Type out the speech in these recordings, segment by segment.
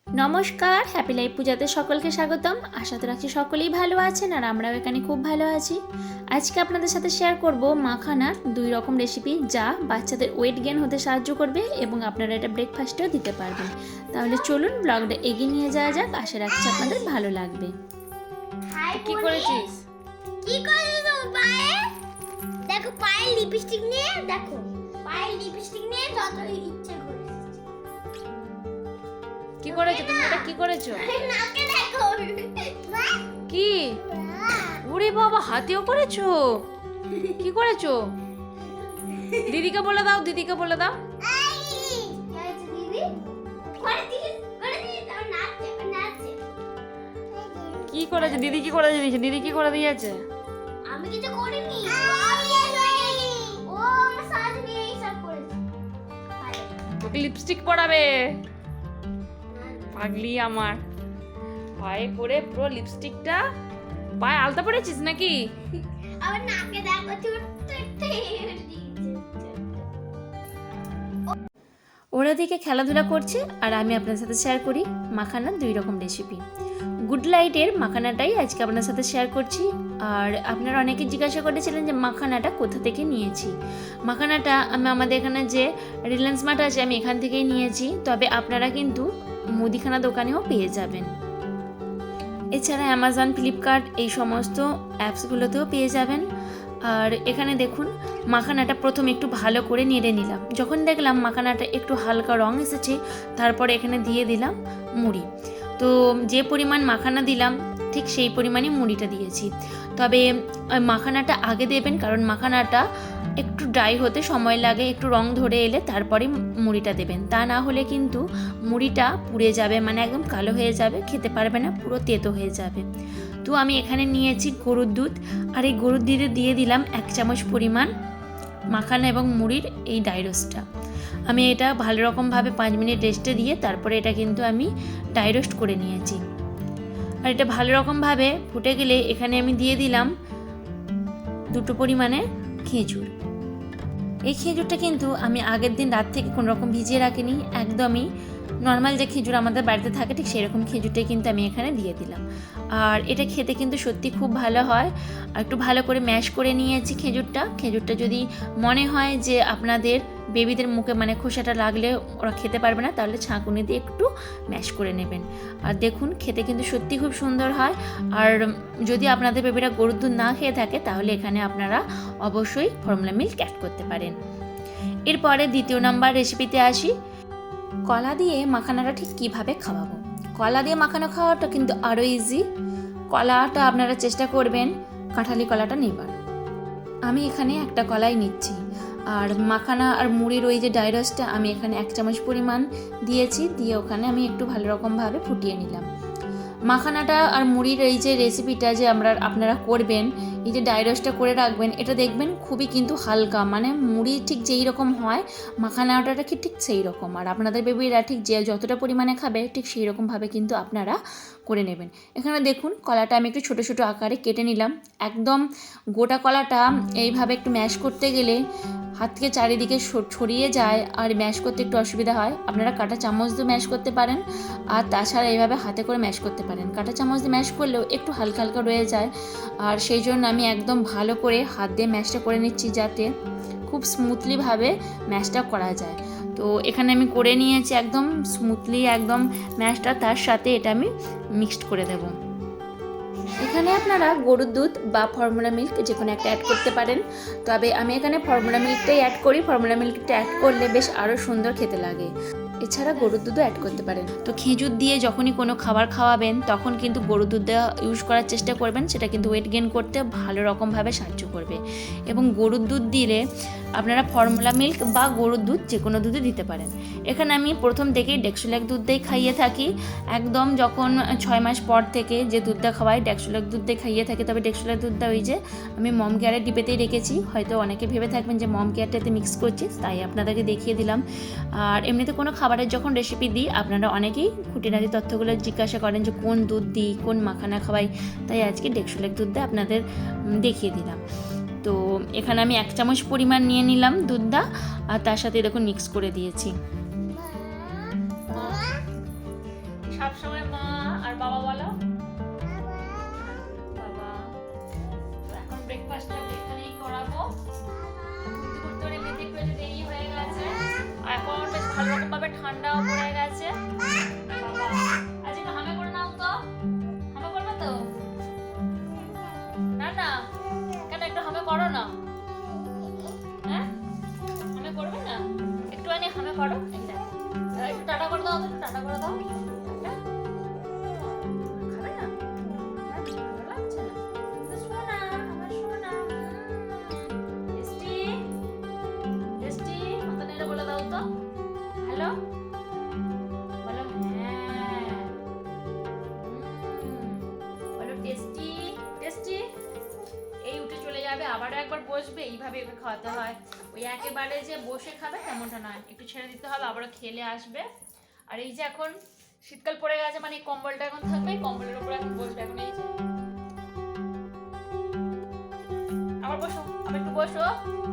নমস্কার, happy life পূজাতে সকলকে স্বাগতম। আশা তো রাখছি সকলেই ভালো আছেন আর আমরাও এখানে খুব ভালো আছি। আজকে আপনাদের সাথে শেয়ার করব মাখানার 2 রকম রেসিপি, যা বাচ্চাদের ওয়েট গেইন হতে সাহায্য করবে এবং আপনারা এটা ব্রেকফাস্টেও দিতে পারবেন। তাহলে চলুন ব্লগটা এগিয়ে নিয়ে যাওয়া যাক। আশা রাখছি আপনাদের ভালো লাগবে। কি করেছিস? কি করেছিস পায়ে? দেখো পায়ে লিপস্টিক নিয়ে, দেখো পায়ে লিপস্টিক নিয়ে যত ইচ্ছে করে। কি করেছো তুমি? এটা কি করেছো? নাকে দেখো। কি? ওরে বাবা, হাতেও করেছো? কি করেছো? দিদিকে বলে দাও, দিদিকে বলে দাও। দিদি করে দিস আর নাচছে। কি করেছে দিদি? কি করে দিয়েছে দিদি? কি করে দিয়েছে? আমি কিছু করিনি। ও আমার সাজ নিয়ে এইসব করেছে। তোকে লিপস্টিক পরাবে। পাগলি আমার। পায়ে করে পুরো লিপস্টিকটা পায়ে আলতা পড়েছিস নাকি? আবার নাকে দেখো ছোট্ট। ওরা দিকে খেলাধুলা করছে আর আমি আপনার সাথে শেয়ার করি মাখানার 2 রকম রেসিপি। গুড লাইটের মাখানাটাই আজকে আপনার সাথে শেয়ার করছি। আর আপনারা অনেকে জিজ্ঞাসা করেছিলেন যে মাখানাটা কোথা থেকে নিয়েছি। মাখানাটা আমি আমাদের এখানে যে রিলায়েন্স মার্ট আছে আমি এখান থেকেই নিয়েছি, তবে আপনারা কিন্তু মুদিখানা দোকানেও পেয়ে যাবেন। এছাড়া অ্যামাজন, ফ্লিপকার্ট এই সমস্ত অ্যাপসগুলোতেও পেয়ে যাবেন। আর এখানে দেখুন মাখানাটা প্রথমে একটু ভালো করে নেড়ে নিলাম। যখন দেখলাম মাখানাটা একটু হালকা রং এসেছে, তারপরে এখানে দিয়ে দিলাম মুড়ি। তো যে পরিমাণ মাখানা দিলাম ঠিক সেই পরিমাণই মুড়িটা দিয়েছি। তবে মাখানাটা আগে দেবেন, কারণ মাখানাটা একটু ড্রাই হতে সময় লাগে, একটু রং ধরে এলে তারপরে মুড়িটা দেবেন। তা না হলে কিন্তু মুড়িটা পুড়ে যাবে, মানে একদম কালো হয়ে যাবে, খেতে পারবে না, পুরো তেতো হয়ে যাবে। তো আমি এখানে নিয়েছি গরুর দুধ, আর এই গরুর দুধে দিয়ে দিলাম 1 চামচ পরিমাণ মাখানা এবং মুড়ির এই ডাই রোস্টটা। আমি এটা ভালো রকমভাবে 5 মিনিট রেস্টে দিয়ে তারপরে এটা কিন্তু আমি ডাই রোস্ট করে নিয়েছি। আর এটা ভালো রকমভাবে ফুটে গেলে এখানে আমি দিয়ে দিলাম 2 পরিমাণে খেজুর। এই খেজুরটা কিন্তু আমি আগের দিন রাত থেকে কোনো রকম ভিজিয়ে রাখিনি, একদমই নর্মাল যে খেজুর আমাদের বাড়িতে থাকে ঠিক সেরকম খেজুরটাই কিন্তু আমি এখানে দিয়ে দিলাম। আর এটা খেতে কিন্তু সত্যি খুব ভালো হয়। আর একটু ভালো করে ম্যাশ করে নিয়েছি খেজুরটা যদি মনে হয় যে আপনাদের বেবিদের মুখে মানে খোসাটা লাগলে ওরা খেতে পারবে না, তাহলে ছাঁকুনি দিয়ে একটু ম্যাশ করে নেবেন। আর দেখুন খেতে কিন্তু সত্যি খুব সুন্দর হয়। আর যদি আপনাদের বেবিরা গরুর দুধ না খেয়ে থাকে তাহলে এখানে আপনারা অবশ্যই ফর্মুলা মিল্ক অ্যাড করতে পারেন। এরপরে 2 নম্বর রেসিপিতে আসি। কলা দিয়ে মাখানাটা ঠিক কীভাবে খাওয়াবো। কলা দিয়ে মাখানো খাওয়াটা কিন্তু আরও ইজি। কলাটা আপনারা চেষ্টা করবেন কাঁঠালি কলাটা নেবার। আমি এখানে একটা কলাই নিচ্ছি। আর মাখানা আর মুড়ির ওই যে ডাই রোস্টটা আমি এখানে 1 চামচ পরিমাণ দিয়েছি, দিয়ে ওখানে আমি একটু ভালো রকমভাবে ফুটিয়ে নিলাম। মাখানাটা আর মুড়ির এই যে রেসিপিটা যে আপনারা করবেন, এই যে ডাই রোস্টটা করে রাখবেন, এটা দেখবেন খুবই কিন্তু হালকা, মানে মুড়ি ঠিক যেই রকম হয় মাখানাটা ঠিক সেই রকম। আর আপনাদের বেবিরা ঠিক যে যতটা পরিমাণে খাবে ঠিক সেই রকমভাবে কিন্তু আপনারা করে নেবেন। এখানে দেখুন কলাটা আমি একটু ছোটো ছোটো আকারে কেটে নিলাম। একদম গোটা কলাটা এইভাবে একটু ম্যাশ করতে গেলে হাত থেকে চারিদিকে ছড়িয়ে যায় আর ম্যাশ করতে একটু অসুবিধা হয়। আপনারা কাঁটা চামচ দিয়ে ম্যাশ করতে পারেন, আর তাছাড়া এইভাবে হাতে করে ম্যাশ করতে পারেন। কাঁটা চামচ দিয়ে ম্যাশ করলেও একটু হালকা হালকা রয়ে যায়, আর সেই জন্য আমি একদম ভালো করে হাত দিয়ে ম্যাশটা করে নিচ্ছি যাতে খুব স্মুথলিভাবে ম্যাশটা করা যায়। তো এখানে আমি করে নিয়েছি একদম স্মুথলি একদম ম্যাশটা, তার সাথে এটা আমি মিক্সড করে দেবো। এখানে আপনারা গরুর দুধ বা ফর্মুলা মিল্ক যে কোনো একটা অ্যাড করতে পারেন, তবে আমি এখানে ফর্মুলা মিল্কটাই অ্যাড করি। ফর্মুলা মিল্কটা অ্যাড করলে বেশ আরও সুন্দর খেতে লাগে। এছাড়া গরুর দুধও অ্যাড করতে পারেন। তো খেজুর দিয়ে যখনই কোনো খাবার খাওয়াবেন তখন কিন্তু গরুর দুধ ইউজ করার চেষ্টা করবেন, সেটা কিন্তু ওয়েট গেইন করতে ভালো রকমভাবে সাহায্য করবে। এবং গরুর দুধ দিলে আপনারা ফর্মুলা মিল্ক বা গরুর দুধ যে কোনো দুধে দিতে পারেন। এখানে আমি প্রথম থেকেই ডেক্সোল্যাক দুধ দিয়ে খাইয়ে থাকি। একদম যখন 6 মাস পর থেকে যে দুধটা খাওয়াই ডেক্সোল্যাক দুধ দিয়ে খাইয়ে থাকি। তবে ডেক্সোল্যাক দুধটা ওই যে আমি মম কেয়ারের ডিপেতেই রেখেছি। হয়তো অনেকে ভেবে থাকবেন যে মম কেয়ারটাতে মিক্স করছি, তাই আপনাদেরকে দেখিয়ে দিলাম। আর এমনিতে কোনো খাবারের যখন রেসিপি দিই আপনারা অনেকেই খুঁটিনাটি তথ্যগুলো জিজ্ঞাসা করেন যে কোন দুধ দিই, কোন মাখানা খাওয়াই, তাই আজকে ডেক্সোল্যাক দুধ দিয়ে আপনাদের দেখিয়ে দিলাম। তো এখানে আমি 1 চামচ পরিমাণ নিয়ে নিলাম দুধটা, আর তার সাথে দেখুন মিক্স করে দিয়েছি। সবসময় মা আর বাবা বলো। বাবা। তো এখন ব্রেকফাস্টটা এখানেই করাবো। ঘুরতে ঘুরতে ওর এমনিতে একটু দেরি হয়ে গেছে, আর এখন বেশ ভালো রকম ভাবে ঠান্ডাও পড়ে গেছে। বাবা আজ একটু হামে করে নাও তো, হামে করবে তো? না না, কেন একটু হামে করো না? হ্যাঁ হামে করবে না? একটুখানি হামে করো। একটু টাটা করে দাও, একটু টাটা করে দাও। খাবে না? ভালো লাগছে না? সোনা, আমার সোনা। টেস্টি টেস্টি, মাথা নেড়ে বলে দাও তো হ্যালো বলো। হ্যাঁ বলো টেস্টি টেস্টি। এই উঠে চলে যাবে, আবারও একবার বসবে। এইভাবে এবার খাওয়াতে হয়, ওই একেবারে যে বসে খাবে তেমনটা নয়, একটু ছেড়ে দিতে হবে, আবারও খেলে আসবে। আর এই যে এখন শীতকাল পড়ে গেছে, মানে এই কম্বলটা এখন থাকবে, এই কম্বলের উপর এখন বসবে। এখন এই যে আবার বসো, আবার একটু বসো,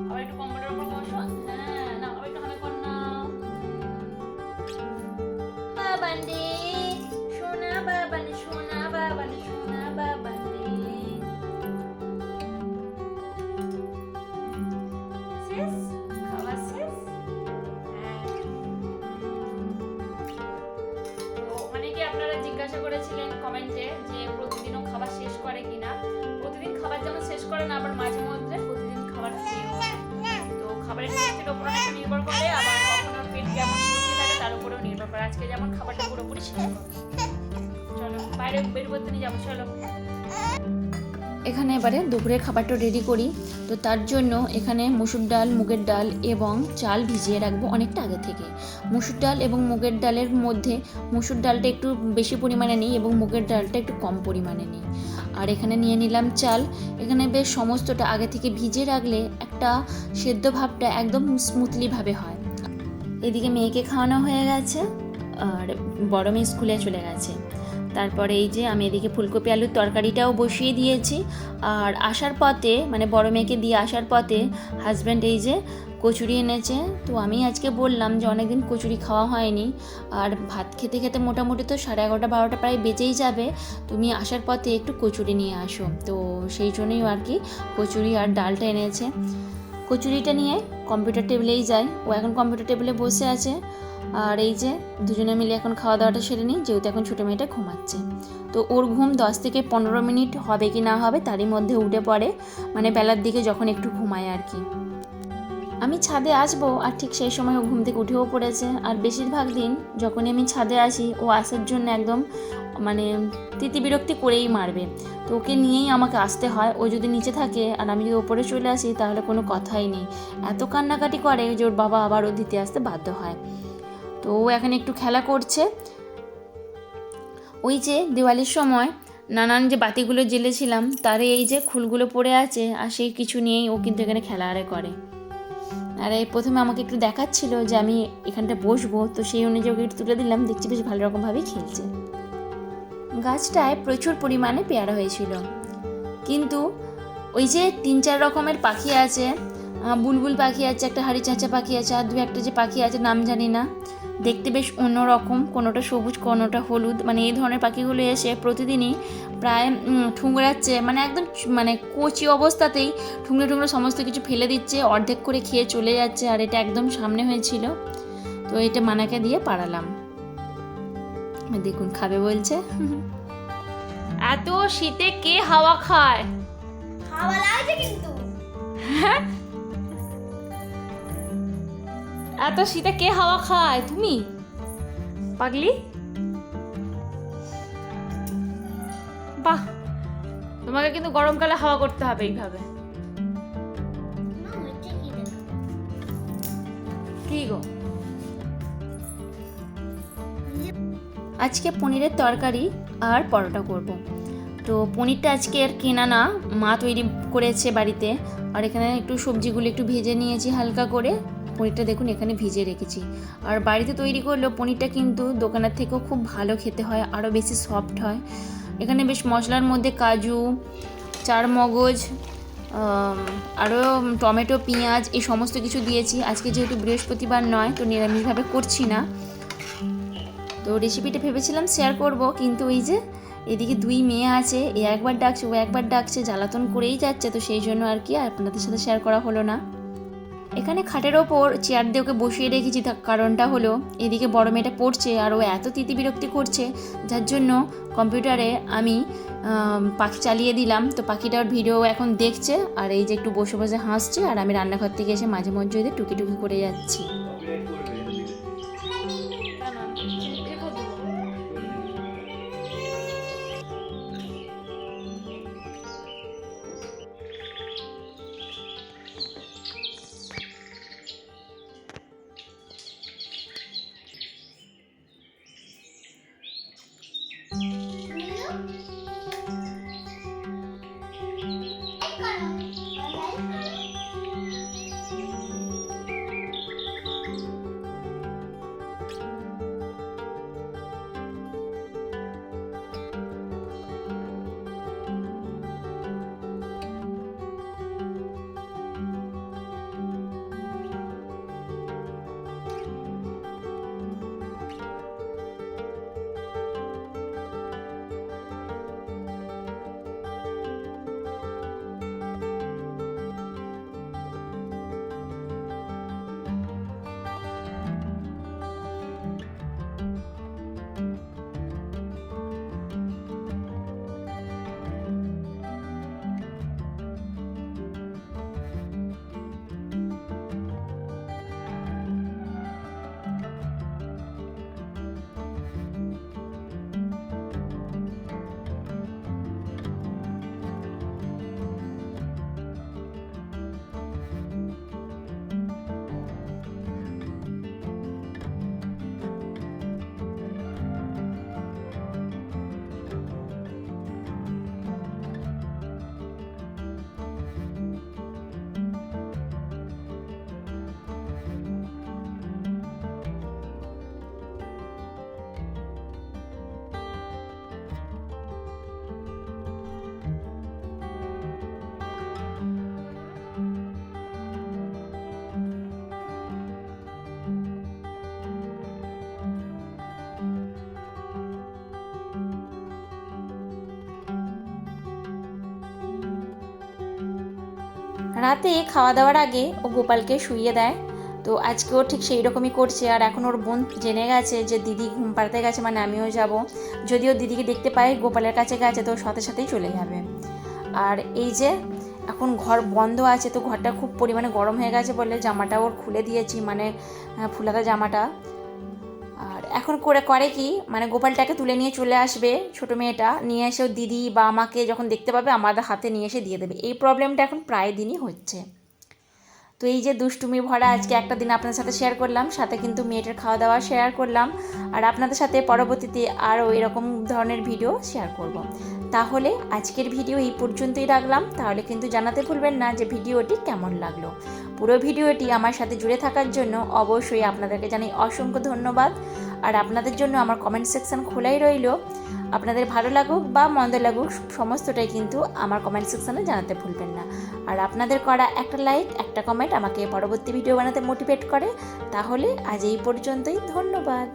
আবার একটু কম্বলের উপর বসো। হ্যাঁ না, আবার একটু হামে কর না। বাবান্ডে সোনা, বাবান্ডে সোনা, বাবান্ডে সোনা, বাবান্ডে। শেষ খাওয়া শেষ। তো অনেকে আপনারা জিজ্ঞাসা করেছিলেন কমেন্টে যে প্রতিদিনও খাবার শেষ করে কিনা। প্রতিদিন খাবার যেমন শেষ করে না, আবার মাঝে মধ্যে প্রতিদিন খাবার খেয়েও। তো খাবারের টেস্টের উপর অনেকটা নির্ভর করে, আবার কখনো পেট কেমন ভর্তি থাকে তার উপরেও নির্ভর করে। আজকে যেমন খাবারটা পুরোপুরি শেষ করো। চলো বাইরে বের করতে নিয়ে যাবো, চলো। এখানে এবারে দুপুরের খাবারটা রেডি করি। তো তার জন্য এখানে মসুর ডাল, মুগের ডাল এবং চাল ভিজিয়ে রাখবো অনেকটা আগে থেকে। মসুর ডাল এবং মুগের ডালের মধ্যে মসুর ডালটা একটু বেশি পরিমাণে নিই এবং মুগের ডালটা একটু কম পরিমাণে নিই। আর এখানে নিয়ে নিলাম চাল। এখানে বেশ সমস্তটা আগে থেকে ভিজিয়ে রাখলে একটা সেদ্ধ ভাবটা একদম স্মুথলিভাবে হয়। এদিকে মেয়েকে খাওয়ানো হয়ে গেছে আর বড় মেয়ে স্কুলে চলে গেছে। তারপরে এই যে আমি এদিকে ফুলকপি আলুর তরকারিটাও বসিয়ে দিয়েছি। আর আসার পথে, মানে বড় মেয়েকে দিয়ে আসার পথে হাজব্যান্ড এই যে কচুরি এনেছে। তো আমি আজকে বললাম যে অনেকদিন কচুরি খাওয়া হয়নি, আর ভাত খেতে খেতে মোটামুটি তো 11:30 12টা প্রায় বেজেই যাবে, তুমি আসার পথে একটু কচুরি নিয়ে আসো। তো সেই জন্যই আর কি কচুরি আর ডালটা এনেছে। কচুরিটা নিয়ে কম্পিউটার টেবিলেই যাই, ও এখন কম্পিউটার টেবিলে বসে আছে। আর এই যে দুজনে মিলে এখন খাওয়া দাওয়াটা সেরে নিই, যেহেতু এখন ছোটো মেয়েটা ঘুমাচ্ছে। তো ওর ঘুম 10 থেকে 15 মিনিট হবে কি না হবে তারই মধ্যে উঠে পড়ে, মানে বেলার দিকে যখন একটু ঘুমায় আর কি। আমি ছাদে আসবো আর ঠিক সেই সময় ও ঘুম থেকে উঠেও পড়েছে। আর বেশিরভাগ দিন যখনই আমি ছাদে আসি ও আসার জন্য একদম মানে বিরক্তি করেই মারবে। তো ওকে নিয়েই আমাকে আসতে হয়। ও যদি নিচে থাকে আর আমি যদি ওপরে চলে আসি তাহলে কোনো কথাই নেই, এত কান্নাকাটি করে যে ওর বাবা আবারও দিতে আসতে বাধ্য হয়। তো ও এখন একটু খেলা করছে। ওই যে দিওয়ালির সময় নানান যে বাতিগুলো জ্বেলেছিলাম তারে এই যে খুলগুলো পড়ে আছে, আর সেই কিছু নিয়েই ও কিন্তু এখানে খেলা আরে করে। আর এই প্রথমে আমাকে একটু দেখাচ্ছিল যে আমি এখানটা বসবো, তো সেই অনুযায়ী ওকে একটু তুলে দিলাম। দেখছি বেশ ভালো রকমভাবেই খেলছে। গাছটায় প্রচুর পরিমাণে পেয়ারা হয়েছিল, কিন্তু ওই যে 3-4 রকমের পাখি আছে, বুলবুল পাখি আছে, একটা হাড়ি চাঁচা পাখি আছে, আর 2-1টা যে পাখি আছে নাম জানি না, দেখতে বেশ অন্যরকম, কোনোটা সবুজ কোনোটা হলুদ, মানে এই ধরনের পাখিগুলো এসে প্রতিদিনই প্রায় ঠুংরাচ্ছে, মানে একদম মানে কচি অবস্থাতেই ঠুংরে ঠুংরে সমস্ত কিছু ফেলে দিচ্ছে, অর্ধেক করে খেয়ে চলে যাচ্ছে। আর এটা একদম সামনে হয়েছিল, তো এটা মানাকে দিয়ে পাড়ালাম। দেখুন খাবে বলছে। এত শীতে কে হাওয়া খায়? হাওয়া লাগছে কিন্তু। হ্যাঁ, এত শীতে কে হাওয়া খায়? তুমি পাগলি। বাহ, তোমাকে কিন্তু গরমকালে হাওয়া করতে হবে এইভাবে। কি গো? আজকে পনিরের তরকারি আর পরোটা করব। তো পনিরটা আজকে আর কেনা না, মা তৈরি করেছে বাড়িতে। আর এখানে একটু সবজিগুলো একটু ভেজে নিয়েছি হালকা করে। পনিরটা দেখুন এখানে ভিজিয়ে রেখেছি। আর বাড়িতে তৈরি করলেও পনিরটা কিন্তু দোকানের থেকেও খুব ভালো খেতে হয়, আরও বেশি সফট হয়। এখানে বেশ মশলার মধ্যে কাজু, চারমগজ, আরও টমেটো, পেঁয়াজ এই সমস্ত কিছু দিয়েছি। আজকে যেহেতু বৃহস্পতিবার নয়, তো নিরামিষভাবে করছি না। তো রেসিপিটা ভেবেছিলাম শেয়ার করব, কিন্তু ওই যে এদিকে দুই মেয়ে আছে, এ একবার ডাকছে ও একবার ডাকছে, জ্বালাতন করেই যাচ্ছে, তো সেই জন্য আর কি আপনাদের সাথে শেয়ার করা হলো না। এখানে খাটের ওপর চেয়ার দিয়ে ওকে বসিয়ে রেখেছি, তার কারণটা হলো এদিকে বড় মেয়েটা পড়ছে আর ও এত তিতি বিরক্তি করছে, যার জন্য কম্পিউটারে আমি পাখি চালিয়ে দিলাম। তো পাখিটার ভিডিও এখন দেখছে আর এই যে একটু বসে বসে হাসছে, আর আমি রান্নাঘর থেকে এসে মাঝে মধ্যে এদের টুকি টুকি করে যাচ্ছি। রাতে খাওয়া দাওয়ার আগে ও গোপালকে শুইয়ে দেয়, তো আজকেও ঠিক সেই রকমই করছে। আর এখন ওর বোন জেনে গেছে যে দিদি ঘুম পাড়াতে গেছে, মানে আমিও যাব। যদিও দিদিকে দেখতে পাই গোপালের কাছে গেছে, তো সাথে সাথেই চলে যাবে। আর এই যে এখন ঘর বন্ধ আছে, তো ঘরটা খুব পরিমাণে গরম হয়ে গেছে বলে জামাটা ওর খুলে দিয়েছি, মানে ফুলাতা জামাটা। আর এখন করে কি, মানে গোপালটাকে তুলে নিয়ে চলে আসবে ছোটো মেয়েটা, নিয়ে এসেও দিদি বা আমাকে যখন দেখতে পাবে আমাদের হাতে নিয়ে এসে দিয়ে দেবে। এই প্রবলেমটা এখন প্রায় দিনই হচ্ছে। তো এই যে দুষ্টুমি ভরা আজকে একটা দিন আপনাদের সাথে শেয়ার করলাম, সাথে কিন্তু মেয়েটার খাওয়া দাওয়া শেয়ার করলাম, আর আপনাদের সাথে পরবর্তীতে আরও এরকম ধরনের ভিডিও শেয়ার করব। তাহলে আজকের ভিডিও এই পর্যন্তই রাখলাম। তাহলে কিন্তু জানাতে ভুলবেন না যে ভিডিওটি কেমন লাগলো। পুরো ভিডিওটি আমার সাথে জুড়ে থাকার জন্য অবশ্যই আপনাদেরকে জানাই অসংখ্য ধন্যবাদ। আর আপনাদের জন্য আমার কমেন্ট সেকশন খোলাই রইল, আপনাদের ভালো লাগুক বা মন্দ লাগুক সমস্তটাই কিন্তু আমার কমেন্ট সেকশনে জানাতে ভুলবেন না। আর আপনাদের করা একটা লাইক, একটা কমেন্ট আমাকে পরবর্তী ভিডিও বানাতে মোটিভেট করে। তাহলে আজ এই পর্যন্তই, ধন্যবাদ।